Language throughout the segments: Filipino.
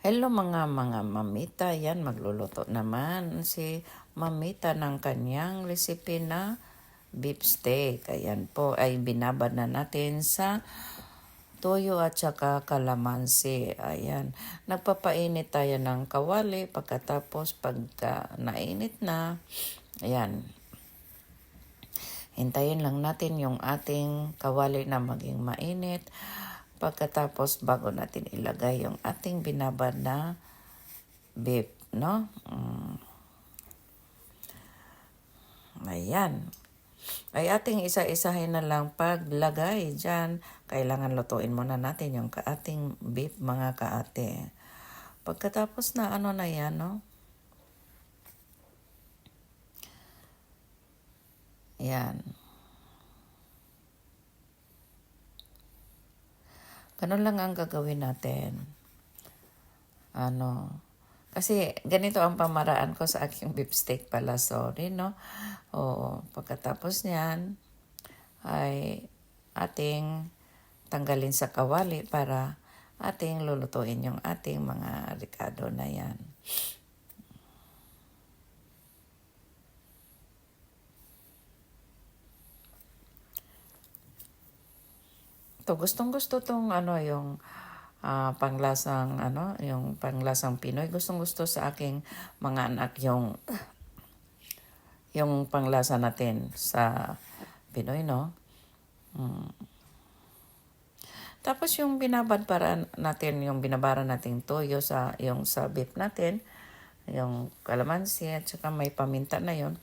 Hello mga mamita, yan magluluto naman si mamita ng kanyang recipe na beef steak. Ayan po ay binabad na natin sa toyo at saka kalamansi. Ayan, nagpapainit tayo ng kawali pagkatapos pagka nainit na, ayan, hintayin lang natin yung ating kawali na maging mainit. Pagkatapos bago natin ilagay yung ating binabad na beef, no? Ayan. Ay ating isa-isahin na lang paglagay dyan. Kailangan lutuin muna natin yung ating beef, mga kaate. Pagkatapos na ano na yan, no? Yan. Ganun lang ang gagawin natin. Kasi ganito ang pamaraan ko sa aking beef steak pala, sorry, no? Pagkatapos niyan, ay ating tanggalin sa kawali para ating lulutuin yung ating mga ricado na yan. To gustong-gusto tong yung yung panglasang Pinoy. Gustong-gusto sa aking mga anak yung panglasa natin sa Pinoy, no? Tapos yung binabara nating toyo sa beef natin, yung kalamansi at saka may paminta na yon.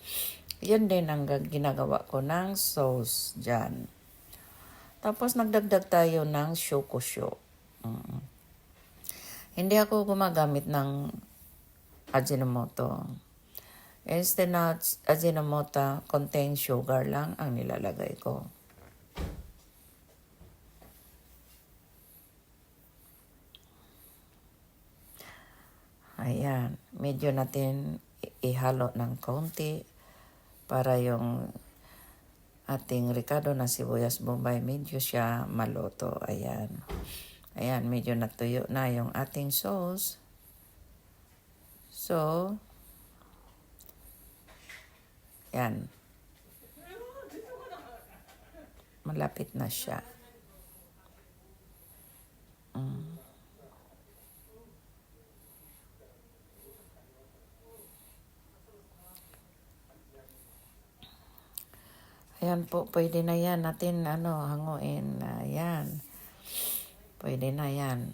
Yan din ang ginagawa ko ng sauce dyan. Tapos nagdagdag tayo ng shokusho. Hindi ako gumagamit ng Ajinomoto. Instead na Ajinomoto, contain sugar lang ang nilalagay ko. Ayan, medyo natin ihalo ng konti para yung ating ricado na sibuyas bombay medyo siya maluto. Ayan. Ayan, medyo natuyo na yung ating sauce. So, yan. Malapit na siya. Ayan po, pwede na yan natin hanguin. Ayan. Pwede na yan.